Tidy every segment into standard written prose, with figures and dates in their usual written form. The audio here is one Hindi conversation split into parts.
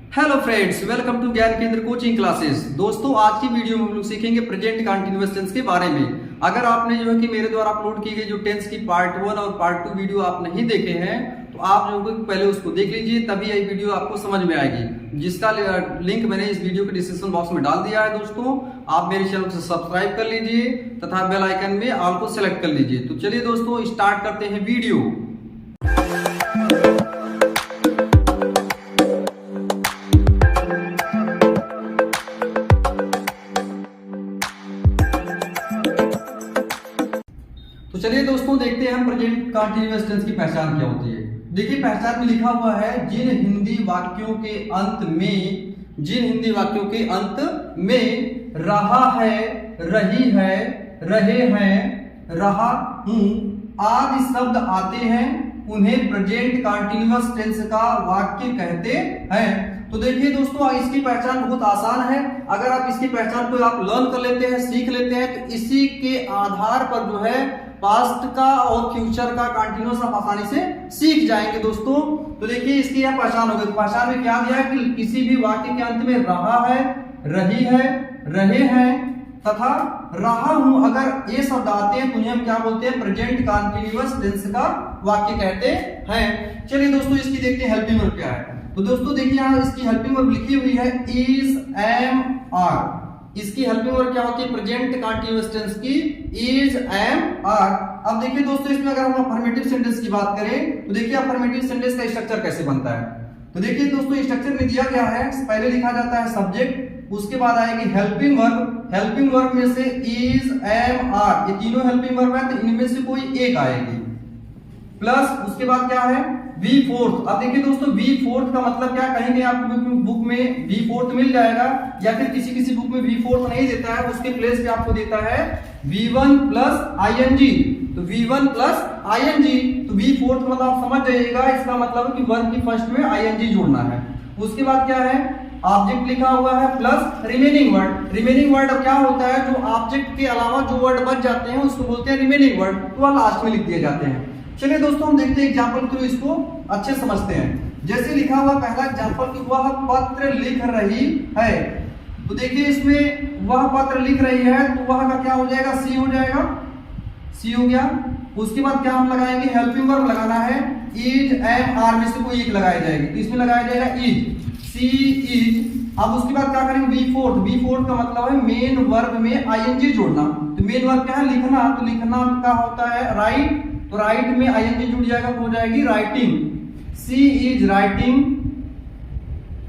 हेलो फ्रेंड्स, वेलकम टू ज्ञान केंद्र कोचिंग क्लासेस। दोस्तों, आज की वीडियो में हम लोग सीखेंगे प्रेजेंट कंटीन्यूअस टेंस के बारे में। अगर आपने जो है कि मेरे द्वारा अपलोड की गई जो टेंस की पार्ट 1 और पार्ट 2 वीडियो आप नहीं देखे हैं तो आप जो है पहले उसको देख लीजिए, तभी ये वीडियो आपको समझ में आएगी, जिसका लिंक मैंने इस वीडियो के डिस्क्रिप्शन बॉक्स में डाल दिया है। दोस्तों, आप मेरे चैनल को सब्सक्राइब कर लीजिए तथा बेल आइकन में ऑल को सेलेक्ट कर लीजिए। तो चलिए दोस्तों, स्टार्ट करते हैं वीडियो। तो चलिए दोस्तों, देखते हैं हम प्रेजेंट कंटीन्यूअस टेंस की पहचान क्या होती है। देखिए, पहचान में लिखा हुआ है जिन हिंदी वाक्यों के अंत में रहा है, रही है, रहे हैं, रहा हूं आदि शब्द आते हैं उन्हें प्रेजेंट कंटीन्यूअस टेंस का वाक्य कहते हैं। तो देखिए दोस्तों, इसकी पहचान बहुत आसान है। अगर आप इसकी पहचान को आप लर्न कर लेते हैं, सीख लेते हैं, तो इसी के आधार पर जो है पास्ट का और फ्यूचर का कंटीन्यूअस आप आसानी से सीख जाएंगे दोस्तों। तो देखिए, इसकी यह पहचान होगी। तो पहचान में क्या दिया है कि किसी भी वाक्य के अंत में रहा है, रही है, रहे हैं तथा रहा हूं अगर ये शब्द आते हैं तो उन्हें हम क्या बोलते हैं? प्रेजेंट कंटीन्यूअस टेंस का वाक्य कहते हैं। चलिए दोस्तों, इसकी देखते हैं हेल्पिंग वर्ब क्या है। तो दोस्तों देखिए, यहाँ इसकी हेल्पिंग वर्ब लिखी हुई है इज, एम, आर। इसकी हेल्पिंग वर्ब क्या होती है प्रेजेंट कंटीन्यूअस टेंस की? Is, am, are. अब देखिए दोस्तों, इसमें अगर हम अफर्मेटिव सेंटेंस की बात करें तो देखिए अफर्मेटिव सेंटेंस का स्ट्रक्चर कैसे बनता है। तो देखिए दोस्तों, स्ट्रक्चर में दिया गया है, पहले लिखा जाता है सब्जेक्ट, उसके बाद आएगी हेल्पिंग वर्ब। हेल्पिंग वर्ब में से इज, एम, आर, ये तीनों हेल्पिंग वर्ब है, तो इनमें से कोई एक आएगी, प्लस उसके बाद क्या है? V fourth. अब देखिए दोस्तों, वी फोर्थ का मतलब क्या? कहीं आपको बुक में वी फोर्थ मिल जाएगा, या फिर किसी बुक में वी फोर्थ नहीं देता है, उसके प्लेस पे आपको देता है V1 प्लस ING। तो V1 प्लस ING, तो वी फोर्थ मतलब आप समझ जाइएगा, इसका मतलब कि वर्ब की फर्स्ट में ING जोड़ना है। उसके बाद क्या है? ऑब्जेक्ट लिखा हुआ है plus remaining word. Remaining word अब क्या होता है? जो ऑब्जेक्ट के अलावा जो वर्ड बच जाते हैं उसको बोलते हैं रिमेनिंग वर्ड, तो वह लास्ट में लिख दिए जाते हैं। चलिए दोस्तों, हम देखते हैं एग्जांपल थ्रू, इसको अच्छे समझते हैं। जैसे लिखा हुआ पहला एग्जांपल कि वह पत्र लिख रही है। तो देखिए, इसमें वह पत्र लिख रही है, तो वह का क्या हो जाएगा? सी हो जाएगा, सी हो गया। उसके बाद क्या हम लगाएंगे? हेल्पिंग वर्ब लगाना है, इज, एम, आर में से कोई एक लगाई जाएगी, तो इसमें लगाया जाएगा इज, सी इज। अब उसके बाद क्या करेंगे? We fourth. वी फोर्थ का मतलब है मेन वर्ब में ING जोड़ना। तो मेन वर्ब क्या है? लिखना। तो लिखना का होता है राइट, तो राइट में ING जुड़ जाएगा तो हो जाएगी राइटिंग। सी इज राइटिंग,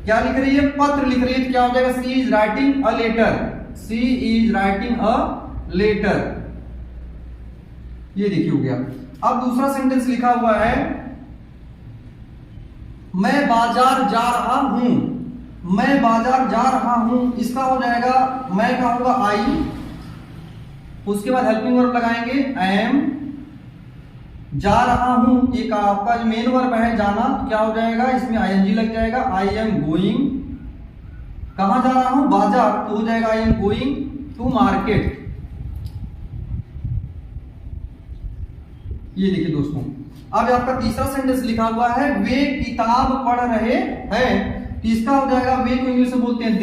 क्या लिख रही है? पत्र लिख रही है, तो क्या हो जाएगा? She is writing a letter. She is writing a letter, ये देखिए हो गया। अब दूसरा सेंटेंस लिखा हुआ है मैं बाजार जा रहा हूं। मैं बाजार जा रहा हूं, इसका हो जाएगा मैं का होगा आई, उसके बाद हेल्पिंग वर्ब लगाएंगे एम, जा रहा हूं ये का आपका जो मेन वर्ब है जाना, तो क्या हो जाएगा? इसमें ING लग जाएगा, आई एम गोइंग। कहां जा रहा हूं? बाजार, तो हो जाएगा I am going to market. ये देखिए दोस्तों, अब आपका तीसरा सेंटेंस लिखा हुआ है वे किताब पढ़ रहे हैं, तो इसका हो जाएगा वे को इंग्लिश में बोलते हैं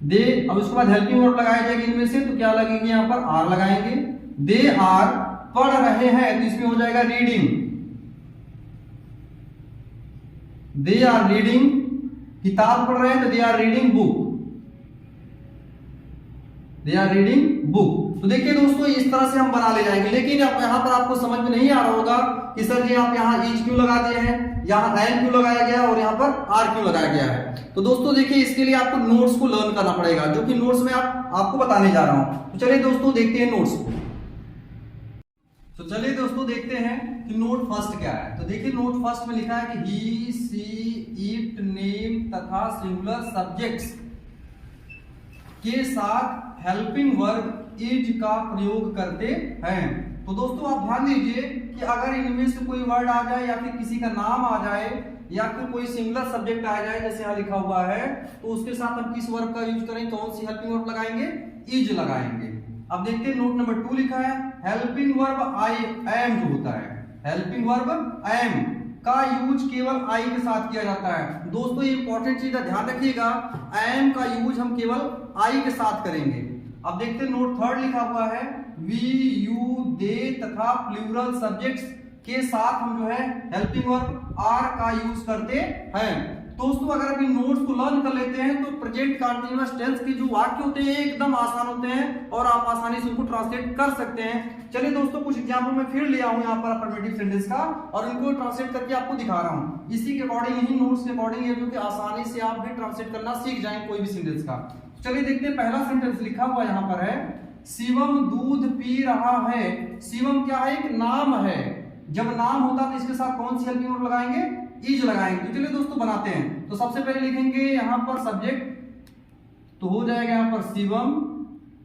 दे। अब उसके बाद हेल्पिंग वर्ब लगाई जाएगी इनमें से, तो क्या लगेगी? यहां पर आर लगाएंगे। दे आर पढ़ रहे हैं, तो इसमें हो जाएगा रीडिंग। दे आर रीडिंग, किताब पढ़ रहे हैं तो they are reading book. They are reading book. तो देखिए दोस्तों, इस तरह से हम बना ले जाएंगे, लेकिन अब यहां पर आपको समझ में नहीं आ रहा होगा कि सर जी आप यहाँ इज क्यों लगा दिए हैं, यहाँ एम क्यों लगाया गया और यहाँ पर आर क्यों लगाया गया है। तो दोस्तों देखिए, इसके लिए आपको नोट्स को लर्न करना पड़ेगा, जो कि नोट्स में आपको बताने जा रहा हूं। तो चलिए दोस्तों, देखते हैं नोट्स को। तो चलिए दोस्तों, देखते हैं कि नोट फर्स्ट क्या है। तो देखिए, नोट फर्स्ट में लिखा है कि ही, सी, इट, नेम तथा सिंगुलर सब्जेक्ट्स के साथ हेल्पिंग वर्ब इज का प्रयोग करते हैं। तो दोस्तों आप ध्यान दीजिए कि अगर इनमें से कोई वर्ड आ जाए, या फिर किसी का नाम आ जाए, या फिर कोई सिंगुलर सब्जेक्ट आ जाए, जैसे यहाँ लिखा हुआ है, तो उसके साथ हम किस वर्ब का यूज करेंगे? कौन सी हेल्पिंग वर्ब लगाएंगे? इज लगाएंगे। अब देखते हैं नोट नंबर 2 लिखा है हेल्पिंग वर्ब आई एम जो होता है, हेल्पिंग वर्ब एम का यूज केवल आई के साथ किया जाता है। दोस्तों ये इंपॉर्टेंट चीज है, ध्यान रखिएगा, एम का यूज हम केवल आई के साथ करेंगे। अब देखते हैं नोट थर्ड लिखा हुआ है, वी, यू, दे तथा प्लूरल सब्जेक्ट्स के साथ हम जो है हेल्पिंग वर्ब आर का यूज करते हैं। दोस्तों अगर आप इन नोट्स को लर्न कर लेते हैं तो प्रेजेंट कंटीन्यूअस टेंस के जो वाक्य होते हैं एकदम आसान होते हैं और आप आसानी से उनको ट्रांसलेट कर सकते हैं। चलिए दोस्तों कुछ एग्जांपल मैं फिर लिया हूं यहाँ पर अफर्मेटिव सेंटेंस का और इनको ट्रांसलेट करके आपको दिखा रहा हूं। इसी के अकॉर्डिंग, इन्हीं नोट्स के अकॉर्डिंग है जो कि आसानी से आप भी ट्रांसलेट करना सीख जाएंगे कोई भी सेंटेंस का। चलिए देखते हैं, पहला सेंटेंस लिखा हुआ यहाँ पर है, शिवम दूध पी रहा है। शिवम क्या है? एक नाम है। जब नाम होता है तो इसके साथ कौन सी हेल्पिंग वर्ब लगाएंगे? इज लगाएंगे। तो चलिए दोस्तों बनाते हैं। तो सबसे पहले लिखेंगे यहाँ पर सब्जेक्ट, तो हो जाएगा यहाँ पर शिवम।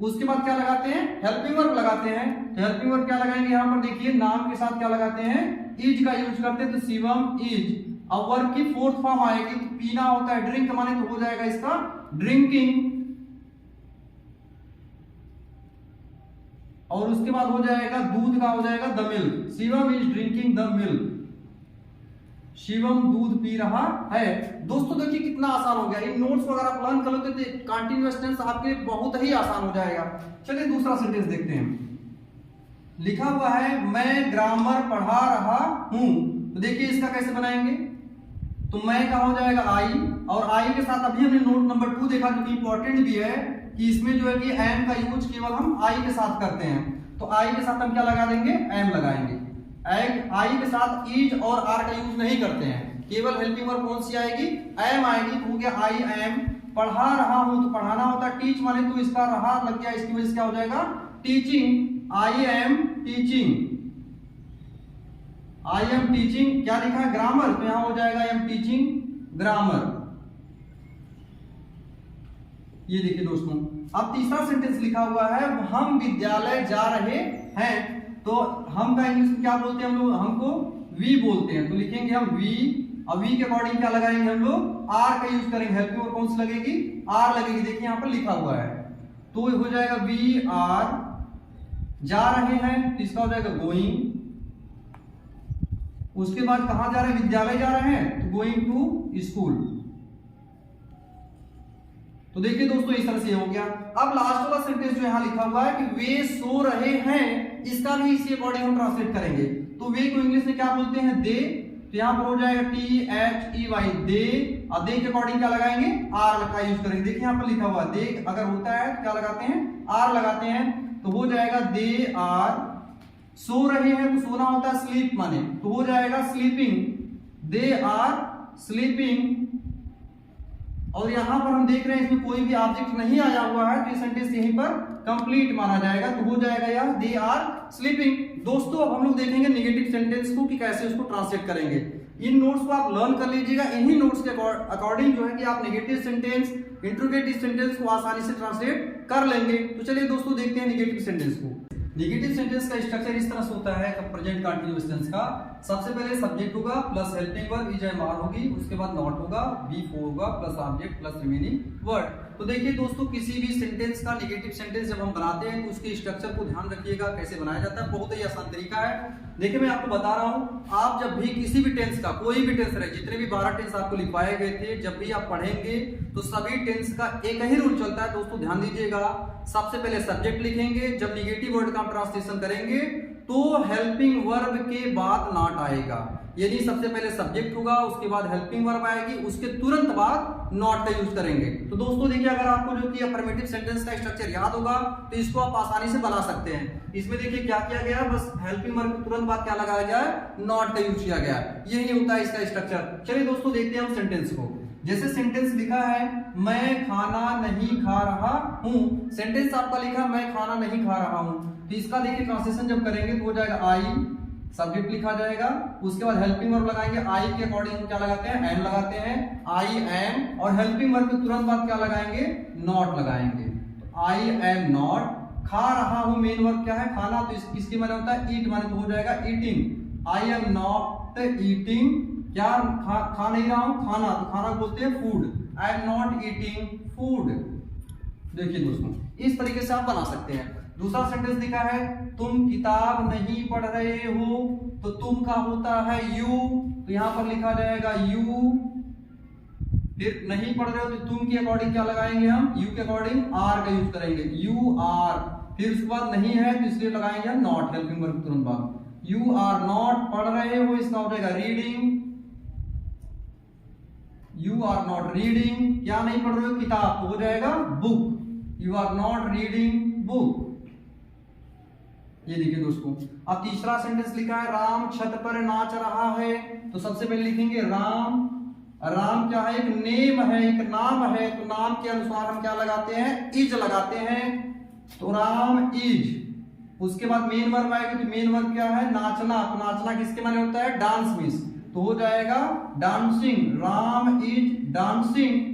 उसके बाद क्या लगाते हैं? हेल्पिंग वर्ब लगाते हैं। तो हेल्पिंग वर्ब क्या लगाएंगे? यहाँ पर देखिए नाम के साथ क्या लगाते हैं? इज का यूज करते हैं। तो शिवम इज। अब वर्ब की फोर्थ फॉर्म आएगी, तो पीना होता है ड्रिंक माने, तो हो जाएगा इसका ड्रिंकिंग। और उसके बाद हो जाएगा दूध का, हो जाएगा the milk. Shivam is drinking the milk. Shivam दूध पी रहा है। दोस्तों देखिए कितना आसान हो गया। इन नोट्स को अगर आप लर्न कर लेते तो कंटीन्यूअस टेंस आपके लिए बहुत ही आसान हो जाएगा। चलिए दूसरा सेंटेंस देखते हैं। लिखा हुआ है, मैं ग्रामर पढ़ा रहा हूं। तो देखिए इसका कैसे बनाएंगे? तो मैं का हो जाएगा आई, और आई के साथ अभी हमने नोट नंबर 2 देखा जो कि इंपॉर्टेंट भी है कि इसमें जो है कि एम का यूज केवल हम आई के साथ करते हैं। तो आई के साथ हम क्या लगा देंगे? एम लगाएंगे। आई के साथ इज और आर का यूज नहीं करते हैं, केवल हेल्पिंग वर्ब कौन सी आएगी? एम आएगी। तो हो गया आई एम। पढ़ा रहा हूं, तो पढ़ाना होता है टीच माने, तो इसका रहा लग गया, इसकी वजह से क्या हो जाएगा? Teaching. I am teaching. I am teaching. क्या लिखा है? ग्रामर। तो यहां हो जाएगा आई एम टीचिंग ग्रामर। ये देखिए दोस्तों, अब तीसरा सेंटेंस लिखा हुआ है, हम विद्यालय जा रहे हैं। तो हम का इंग्लिश में क्या बोलते हैं हम लोग? हमको वी बोलते हैं। तो लिखेंगे हम वी। अब वी के अकॉर्डिंग क्या लगाएंगे हम लोग? आर का यूज करेंगे। हेल्पिंग वर्ब कौन सी लगेगी? आर लगेगी। देखिए यहाँ पर लिखा हुआ है, तो हो जाएगा वी आर। जा रहे हैं तो इसका हो जाएगा गोइंग। उसके बाद कहां जा रहे हैं? विद्यालय जा रहे हैं, तो गोइंग टू स्कूल। तो देखिए दोस्तों इस तरह से हो गया। अब लास्ट वाला सेंटेंस जो यहाँ लिखा हुआ है कि वे सो रहे हैं, इसका भी इसी अकॉर्डिंग हम ट्रांसलेट करेंगे। तो वे को इंग्लिश में क्या बोलते हैं? दे। तो यहाँ पर हो जाएगा THEY दे। और दे के अकॉर्डिंग क्या लगाएंगे? आर का यूज करेंगे। देखिए यहाँ पर लिखा हुआ दे अगर होता है तो क्या लगाते हैं? आर लगाते हैं। तो हो जाएगा दे आर। सो रहे हैं तो सोना होता है स्लीप माने, तो हो जाएगा स्लीपिंग। They are sleeping. और यहां पर हम देख रहे हैं इसमें कोई भी ऑब्जेक्ट नहीं आया हुआ है, तो ये सेंटेंस यहीं पर कंप्लीट माना जाएगा। तो हो जाएगा यह दे आर स्लीपिंग। दोस्तों अब हम लोग देखेंगे नेगेटिव सेंटेंस को कि कैसे उसको ट्रांसलेट करेंगे। इन नोट्स को आप लर्न कर लीजिएगा। इन्हीं नोट्स के अकॉर्डिंग जो है कि आप नेगेटिव सेंटेंस, इंट्रोगेटिव सेंटेंस को आसानी से ट्रांसलेट कर लेंगे। तो चलिए दोस्तों देखते हैं नेगेटिव सेंटेंस को। नेगेटिव सेंटेंस का स्ट्रक्चर इस तरह से होता है प्रेजेंट कंटीन्यूअस टेंस का। सबसे पहले सब्जेक्ट होगा plus helping verb is am are होगी, उसके बाद नॉट होगा, बी फोर होगा, plus object plus remaining word. तो देखिए दोस्तों किसी भी सेंटेंस का नेगेटिव सेंटेंस जब हम बनाते हैं तो उसके स्ट्रक्चर को ध्यान रखिएगा कैसे बनाया जाता है। बहुत ही आसान तरीका है। देखिए मैं आपको बता रहा हूं, आप जब भी किसी भी टेंस का, कोई भी टेंस रहे, जितने भी 12 टेंस आपको लिखवाए गए थे, जब भी आप पढ़ेंगे तो सभी टेंस का एक ही रूल चलता है। दोस्तों ध्यान दीजिएगा, सबसे पहले सब्जेक्ट लिखेंगे, जब निगेटिव वर्ड का ट्रांसलेशन करेंगे तो हेल्पिंग वर्ब के बाद नॉट आएगा। यानी सबसे पहले सब्जेक्ट होगा, उसके बाद हेल्पिंग वर्ब आएगी, उसके तुरंत बाद नॉट का यूज करेंगे। तो दोस्तों देखिए अगर आपको जो कि अफर्मेटिव सेंटेंस का स्ट्रक्चर याद होगा तो इसको आप आसानी से बना सकते हैं। इसमें देखिए क्या किया गया, बस हेल्पिंग वर्ब के तुरंत बाद क्या लगाया गया है? नॉट का यूज किया गया है। यही होता है इसका स्ट्रक्चर। चलिए दोस्तों देखते हैं हम सेंटेंस को। जैसे सेंटेंस लिखा है मैं खाना नहीं खा रहा हूं। सेंटेंस आपका लिखा मैं खाना नहीं खा रहा हूं, तो इसका देखिए ट्रांसलेशन जब करेंगे तो हो जाएगा आई, सब्जेक्ट लिखा जाएगा, उसके बाद हेल्पिंग वर्ब लगाएंगे। आई के अकॉर्डिंग हम क्या लगाते हैं? एम लगाते हैं, आई एम। और हेल्पिंग वर्ब के तुरंत बाद क्या लगाएंगे? नॉट लगाएंगे। तो आई एम नॉट। खा रहा हूं मेन वर्ब क्या है? खाना। तो इसके माने होता है ईट माने, तो हो जाएगा eating. I am not eating. क्या खा नहीं रहा हूं? खाना। तो खाना बोलते हैं food. I am not eating food. देखिए दोस्तों इस तरीके से आप बना सकते हैं। दूसरा सेंटेंस लिखा है तुम किताब नहीं पढ़ रहे हो, तो तुम का होता है यू। तो तो यहाँ पर लिखा जाएगा यू, फिर नहीं पढ़ रहे हो तो तुम के अकॉर्डिंग क्या लगाएंगे हम, यू के अकॉर्डिंग आर का यूज करेंगे, यू आर, फिर उसके बाद नहीं है तो इसलिए लगाएंगे हम नॉट, हेल्पिंग वर्ब तुरंत बाद, यू आर नॉट पढ़ रहे हो, इसका हो जाएगा reading, you are not reading, क्या नहीं पढ़ रहे हो, किताब, तो हो जाएगा book, you are not reading book. ये देखिए दोस्तों, अब तीसरा सेंटेंस लिखा है राम छत पर नाच रहा है, तो सबसे पहले लिखेंगे राम, राम क्या है, एक नेम है, एक नाम है, तो नाम के अनुसार हम क्या लगाते हैं, इज लगाते हैं, तो राम इज, उसके बाद मेन वर्ब आएगा, तो मेन वर्ब क्या है, नाचना, तो नाचना किसके माने होता है, डांस मीन्स, तो हो जाएगा डांसिंग, राम इज डांसिंग।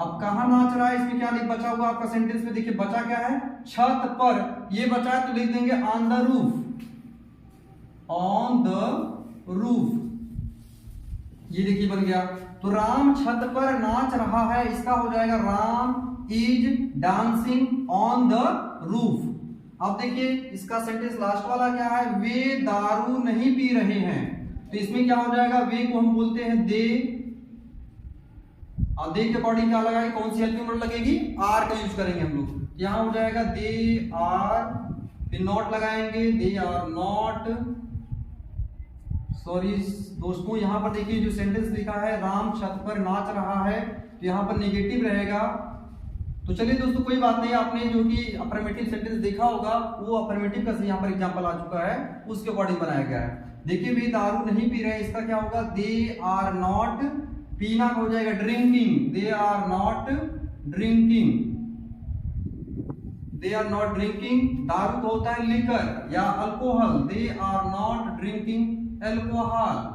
अब कहां नाच रहा है, इसमें क्या बचा हुआ आपका सेंटेंस में, देखिए बचा क्या है, छत पर, ये बचा है तो लिख देंगे on the roof, on the roof, ये देखिए बन गया, तो राम छत पर नाच रहा है, इसका हो जाएगा Ram is dancing on the roof. अब देखिए इसका सेंटेंस लास्ट वाला क्या है, वे दारू नहीं पी रहे हैं, तो इसमें क्या हो जाएगा, वे को हम बोलते हैं दे, अब दे के अकॉर्डिंग क्या लगाएंगे, कौन सी हेल्पिंग वर्ब लगेगी, आर का यूज करेंगे हम लोग, यहां हो जाएगा दे आर, फिर नॉट लगाएंगे, दे आर नॉट, सॉरी दोस्तों, यहां पर देखिए जो सेंटेंस लिखा है राम छत पर नाच रहा है, तो यहां पर नेगेटिव रहेगा, तो चलिए दोस्तों कोई बात नहीं, आपने जो कि अफर्मेटिव सेंटेंस देखा होगा वो अफर्मेटिव का यहाँ पर एग्जांपल आ चुका है, उसके अकॉर्डिंग बनाया गया है। देखिए वे दारू नहीं पी रहे, इसका क्या होगा, दे आर नॉट, पीना का हो जाएगा drinking, they are not drinking, they are not drinking, दारू तो होता है लिकर या alcohol, they are not drinking alcohol.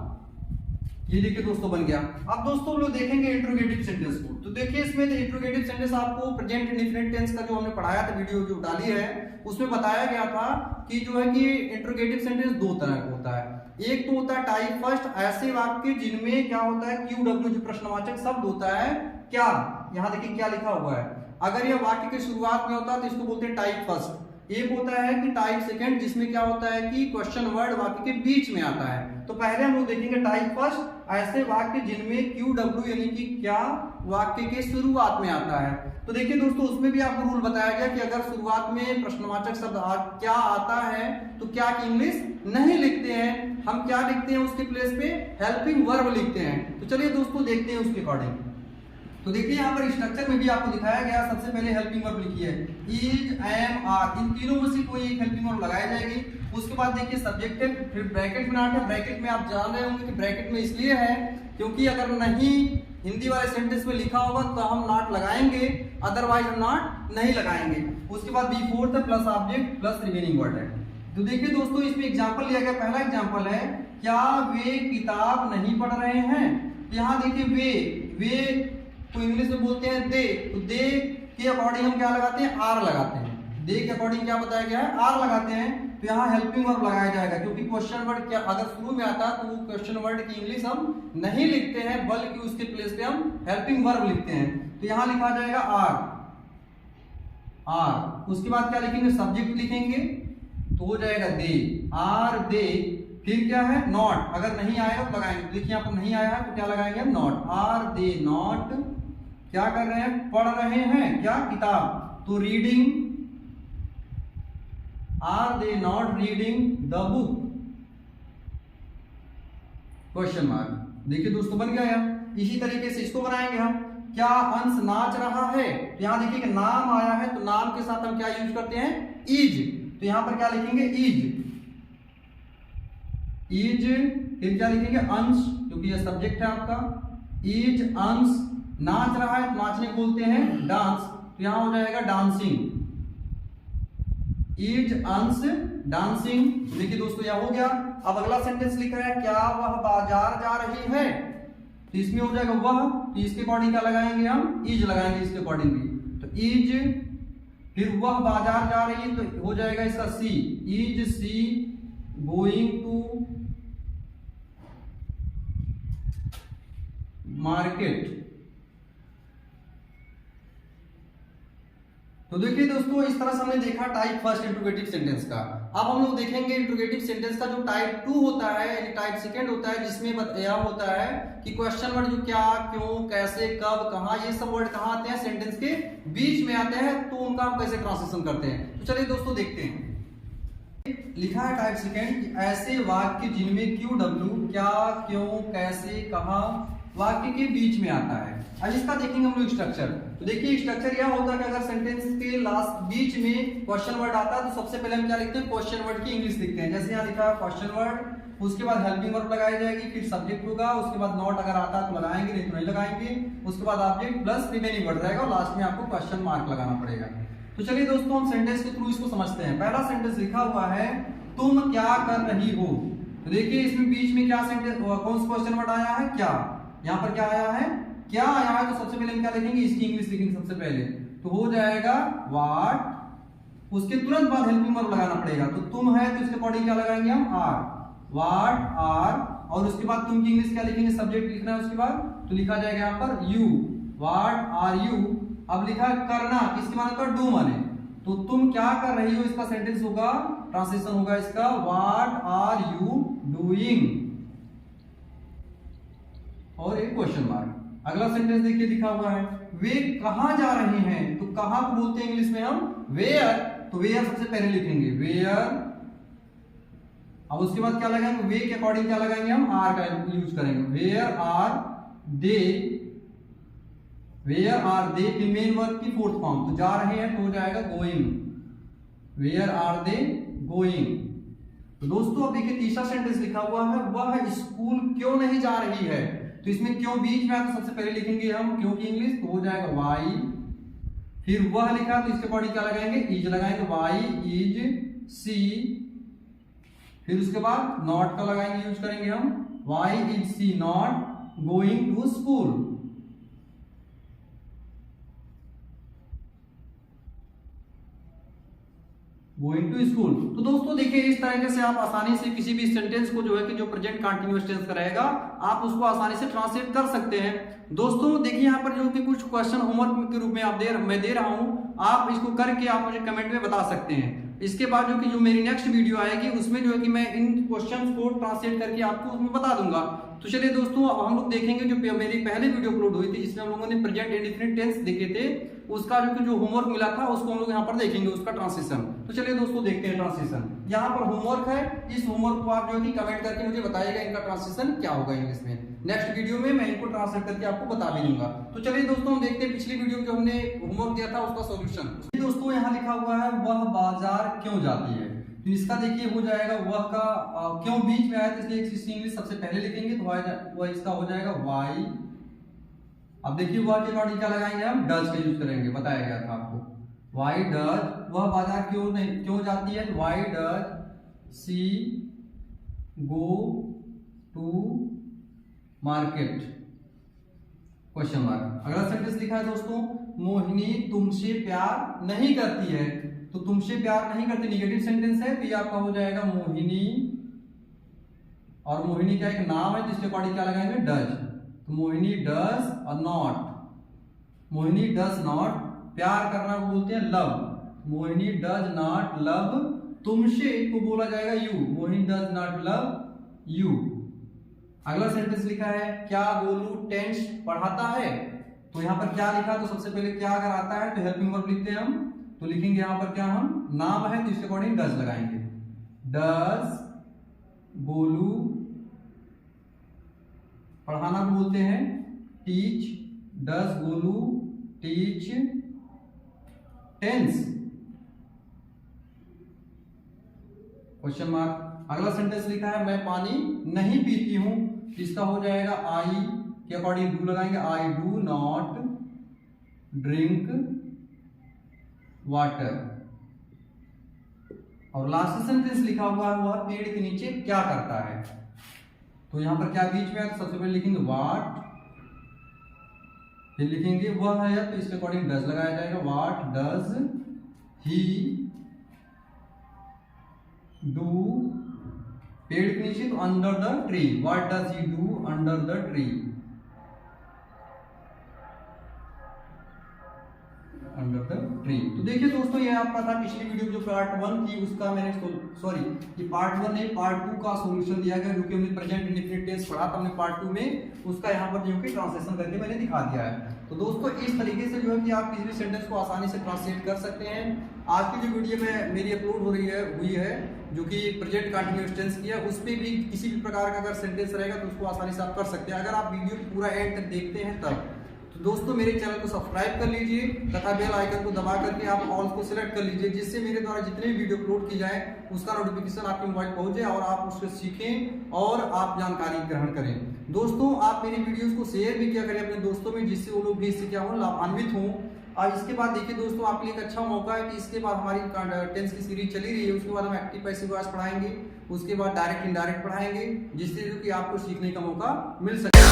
ये देखिए दोस्तों बन गया। अब दोस्तों लोग देखेंगे इंट्रोगेटिव सेंटेंस को, तो देखिए इसमें इंट्रोगेटिव सेंटेंस आपको प्रेजेंट इंडेफिनिट टेंस का जो हमने पढ़ाया था, वीडियो जो डाली है उसमें बताया गया था कि जो है कि इंट्रोगेटिव सेंटेंस दो तरह का होता है, एक तो होता है टाइप फर्स्ट, ऐसे वाक्य जिनमें क्या होता है, क्यू डब्ल्यू जो प्रश्नवाचक शब्द होता है, क्या, यहाँ देखिए क्या लिखा हुआ है, अगर यह वाक्य की शुरुआत में होता है तो इसको बोलते हैं टाइप फर्स्ट। एक होता है कि टाइप सेकंड, जिसमें क्या होता है कि क्वेश्चन वर्ड वाक्य के बीच में आता है। तो पहले हम लोग देखेंगे टाइप फर्स्ट, ऐसे वाक्य जिनमें क्यू डब्ल्यू यानी कि क्या वाक्य के शुरुआत में आता है। तो देखिए दोस्तों उसमें भी आपको रूल बताया गया कि अगर शुरुआत में प्रश्नवाचक शब्द क्या आता है तो क्या की इंग्लिश नहीं लिखते हैं, हम क्या लिखते हैं उसके प्लेस पे हेल्पिंग वर्ब लिखते हैं। तो चलिए दोस्तों देखते हैं उसके अकॉर्डिंग। तो देखिए यहाँ पर स्ट्रक्चर में भी आपको दिखाया गया, सबसे पहले हेल्पिंग वर्ब लिखी है इज, एम, आर, इन तीनों में से कोई एक हेल्पिंग वर्ब लगाई जाएगी। उसके बाद देखिए सब्जेक्ट है, फिर ब्रैकेट में नाट है, ब्रैकेट में आप जान रहे होंगे कि ब्रैकेट में इसलिए है क्योंकि अगर नहीं हिंदी वाले सेंटेंस में लिखा होगा तो हम नॉट लगाएंगे, अदरवाइज हम नॉट नहीं लगाएंगे। उसके बाद बी फोर्थ है plus object plus remaining word है। तो देखिए दोस्तों इसमें एग्जाम्पल लिया गया, पहला एग्जाम्पल है क्या वे किताब नहीं पढ़ रहे हैं। यहाँ देखिए वे तो इंग्लिश में बोलते हैं दे, तो दे के अकॉर्डिंग हम क्या लगाते हैं, आर लगाते हैं, दे के अकॉर्डिंग क्या बताया गया है, आर लगाते हैं। तो यहाँ हेल्पिंग वर्ब लगाया जाएगा क्योंकि क्वेश्चन वर्ड क्या अगर शुरू में आता तो वो क्वेश्चन वर्ड की इंग्लिश हम नहीं लिखते हैं बल्कि उसके प्लेस पे हम हेल्पिंग वर्ब लिखते हैं। तो यहाँ लिखा जाएगा आर। उसके बाद क्या लिखेंगे, सब्जेक्ट लिखेंगे तो हो जाएगा दे, आर दे। फिर क्या है, नॉट, अगर नहीं आएगा तो लगाएंगे, देखिए यहाँ पर नहीं आया है तो क्या लगाएंगे, नॉट, आर दे नॉट क्या कर रहे हैं, पढ़ रहे हैं क्या, किताब, तो reading, are they not reading the book, question mark. देखिए दोस्तों बन गया यार। इसी तरीके से इसको बनाएंगे हम, क्या अंश नाच रहा है, तो यहां देखिए कि नाम आया है तो नाम के साथ हम क्या यूज करते हैं, इज, तो यहां पर क्या लिखेंगे, इज, फिर क्या लिखेंगे, अंश, क्योंकि यह सब्जेक्ट है आपका, इज अंश, नाच रहा है तो नाचने बोलते हैं डांस, तो यहां हो जाएगा डांसिंग, इज अंश डांसिंग। देखिए दोस्तों यह हो गया। अब अगला सेंटेंस लिखा है क्या वह बाजार जा रही है, तो इसमें हो जाएगा वह, तो इसके अकॉर्डिंग क्या लगाएंगे हम, इज लगाएंगे इसके अकॉर्डिंग भी, तो इज, फिर वह बाजार जा रही है तो हो जाएगा इसका she, is she going to market. तो देखिए दोस्तों, इस तरह से हमने देखा टाइप फर्स्ट इंट्रोगेटिव सेंटेंस का। अब हम लोग देखेंगे इंट्रोगेटिव सेंटेंस का जो टाइप 2 होता है यानी टाइप सेकंड होता है, जिसमें यह होता है कि क्वेश्चन वर्ड जो क्या, क्यों, कैसे, कब, कहां, ये सब वर्ड कहां आते हैं, सेंटेंस के बीच में आते हैं, तो उनका हम कैसे ट्रांसलेशन करते हैं। तो चलिए दोस्तों देखते हैं। लिखा है टाइप सेकंड, ऐसे वाक्य जिनमें क्यू डब्ल्यू क्या, क्यों, कैसे, कहां वाक्य के बीच में आता है। अब इसका देखेंगे हम लोग स्ट्रक्चर। तो देखिए स्ट्रक्चर यह होता है कि अगर सेंटेंस के लास्ट बीच में क्वेश्चन वर्ड आता है तो सबसे पहले हम क्या लिखते हैं, क्वेश्चन वर्ड की इंग्लिश लिखते हैं। जैसे यहाँ लिखा है क्वेश्चन वर्ड, उसके बाद हेल्पिंग वर्ब लगाई जाएगी, फिर सब्जेक्ट होगा, उसके बाद नॉट अगर आता है तो लगाएंगे, नहीं तो नहीं लगाएंगे, उसके बाद ऑब्जेक्ट प्लस रिमेनिंग वर्ड रहेगा और लास्ट में आपको क्वेश्चन मार्क लगाना पड़ेगा। तो चलिए दोस्तों हम सेंटेंस के थ्रू इसको समझते हैं। पहला सेंटेंस लिखा हुआ है, तुम क्या कर रही हो। तो देखिए इसमें बीच में क्या सेंटेंस, कौन सा क्वेश्चन वर्ड आया है, क्या। यहाँ पर क्या आया है, क्या आया है, तो सबसे पहले हम क्या लिखेंगे, इसकी इंग्लिश लिखेंगे सबसे पहले, तो हो जाएगा व्हाट, उसके तुरंत बाद हेल्पिंग वर्ब लगाना पड़ेगा। तो तुम है तो इसके अकॉर्डिंग क्या लगाएंगे हम, आर, व्हाट आर, और उसके बाद तुम की इंग्लिश क्या लिखेंगे, सब्जेक्ट लिखना है उसके बाद, तो लिखा जाएगा यहाँ पर यू, व्हाट आर यू। अब लिखा है करना, किसके माने तो डू माने, तो तुम क्या कर रही हो, इसका सेंटेंस होगा, ट्रांसलेशन होगा इसका, व्हाट आर यू डूइंग, और एक क्वेश्चन मार्क। अगला सेंटेंस देखिए लिखा हुआ है, वे कहां जा रहे हैं। तो कहां को बोलते हैं इंग्लिश में हम, वेयर, तो वेयर सबसे पहले लिखेंगे वेयर। अब उसके बाद क्या लगाएंगे, वे के अकॉर्डिंग क्या लगाएंगे हम, आर का यूज करेंगे, where are they, where are they, फिर मेन वर्ब की फोर्थ फॉर्म, तो जा रहे हैं तो हो जाएगा going, where are they going. तो दोस्तों अब देखिए तीसरा सेंटेंस लिखा हुआ है, वह स्कूल क्यों नहीं जा रही है। तो इसमें क्यों बीच में आता, सबसे पहले लिखेंगे हम क्यों की इंग्लिश, तो हो जाएगा वाई, फिर वह लिखा तो इसके अकॉर्डिंग क्या लगाएंगे, इज लगाएंगे, वाई इज सी, फिर उसके बाद नॉट का लगाएंगे, यूज करेंगे हम, why is she not going to school. Going to school. तो दोस्तों देखिए इस तरीके से आप आसानी से किसी भी सेंटेंस को जो है कि जो प्रेजेंट कंटीन्यूअस टेंस का रहेगा आप उसको आसानी से ट्रांसलेट कर सकते हैं। दोस्तों देखिए यहाँ पर जो कि कुछ क्वेश्चन होमवर्क के रूप में मैं दे रहा हूं, आप इसको करके आप मुझे कमेंट में बता सकते हैं। इसके बाद जो कि जो मेरी नेक्स्ट वीडियो आएगी उसमें जो है कि मैं इन क्वेश्चंस को ट्रांसलेट करके आपको उसमें बता दूंगा। तो चलिए दोस्तों अब हम लोग देखेंगे जो मेरी पहले वीडियो अपलोड हुई थी जिसमें हम लोगों ने प्रेजेंट इंडेफिनिट टेंस देखे थे, उसका जो होमवर्क मिला था उसको हम लोग यहाँ पर देखेंगे, उसका ट्रांसलेशन। तो चलिए दोस्तों देखते हैं ट्रांसलेशन। यहाँ पर होमवर्क है, इस होमवर्क को आप जो है कि कमेंट करके मुझे बताइएगा इनका ट्रांसलेशन क्या होगा इंग्लिश में। नेक्स्ट वीडियो में मैं इनको ट्रांसलेट करके आपको बता भी दूंगा। तो चलिए दोस्तों हम देखते हैं पिछली वीडियो में जो हमने होमवर्क दिया था उसका सोल्यूशन। दोस्तों यहाँ लिखा हुआ है वह बाजार क्यों जाती है। तो इसका देखिए हो जाएगा वह का क्यों बीच में आया तो इसलिए इसकी इंग्लिश सबसे पहले लिखेंगे, तो वह इसका हो जाएगा वाई। अब देखिए वह के अकॉर्डिंग क्या लगाएंगे हम, डज का यूज करेंगे, बताया गया था आपको। वाई डज, वह बाजार क्यों जाती है, why does she go to market, question mark. अगला सेंटेंस लिखा है दोस्तों, मोहिनी तुमसे प्यार नहीं करती है। तो तुमसे प्यार नहीं करती निगेटिव सेंटेंस है, तो ये आपका हो जाएगा मोहिनी, और मोहिनी का एक नाम है जिसके अकॉर्डिंग क्या लगाएंगे, डज। तो मोहिनी डज और नॉट, मोहिनी डज नॉट, प्यार करना बोलते हैं love, Mohini does not love तुमसे को बोला जाएगा you, Mohini does not love you. अगला सेंटेंस लिखा है, क्या गोलू टेंस पढ़ाता है। तो यहाँ पर क्या लिखा, तो सबसे पहले क्या अगर आता है तो हेल्पिंग वर्ब लिखते हैं हम, तो लिखेंगे यहाँ पर क्या हम, नाम है तो इसके अकॉर्डिंग डज लगाएंगे, डज गोलू पढ़ाना बोलते हैं teach, does Golu teach tense, question mark. अगला सेंटेंस लिखा है, मैं पानी नहीं पीती हूं, इसका हो जाएगा आई के अकॉर्डिंग डू लगाएंगे, I do not drink water. और लास्ट सेंटेंस लिखा हुआ है, वह पेड़ के नीचे क्या करता है। तो यहां पर क्या बीच में है, तो सबसे पहले लिखेंगे व्हाट, फिर लिखेंगे वह है तो इसके अकॉर्डिंग डज लगाया जाएगा, व्हाट डज ही डू, पेड़ के नीचे तो under the tree, what does he do under the tree. Under the tree. तो देखिए दोस्तों, ये आपका था पिछली वीडियो जो पार्ट 1 थी उसका मैंने सॉरी ये पार्ट 1 नहीं पार्ट 2 का सॉल्यूशन दिया गया, जो कि हमने प्रेजेंट इंडेफिनिट टेंस पढ़ा था हमने पार्ट 2 में, उसका यहाँ पर जो कि ट्रांसलेशन करके मैंने दिखा दिया है। तो दोस्तों इस तरीके से जो है कि आप किसी भी सेंटेंस को आसानी से ट्रांसलेट कर सकते हैं। आज की जो वीडियो में मेरी अपलोड हुई है जो कि प्रेजेंट कंटिन्यूअस टेंस की है, उस पर भी किसी भी प्रकार का अगर सेंटेंस रहेगा तो उसको आसानी से आप कर सकते हैं, अगर आप वीडियो पूरा एंड तक देखते हैं तब। तो दोस्तों मेरे चैनल को सब्सक्राइब कर लीजिए तथा बेल आइकन को दबा करके आप ऑल को सिलेक्ट कर लीजिए, जिससे मेरे द्वारा जितने भी वीडियो अपलोड की जाए उसका नोटिफिकेशन आपके मोबाइल पहुंच जाए और आप उससे सीखें और आप जानकारी ग्रहण करें। दोस्तों आप मेरी वीडियोस को शेयर भी किया करें अपने दोस्तों में, जिससे वो लोग भी इससे क्या हो लाभान्वित हों। और इसके बाद देखिए दोस्तों, आपके लिए एक अच्छा मौका है कि इसके बाद हमारी टेंस की सीरीज चली रही है, उसके बाद हम एक्टिव पैसिव वॉइस पढ़ाएंगे, उसके बाद डायरेक्ट इनडायरेक्ट पढ़ाएंगे, जिससे कि आपको सीखने का मौका मिल सके।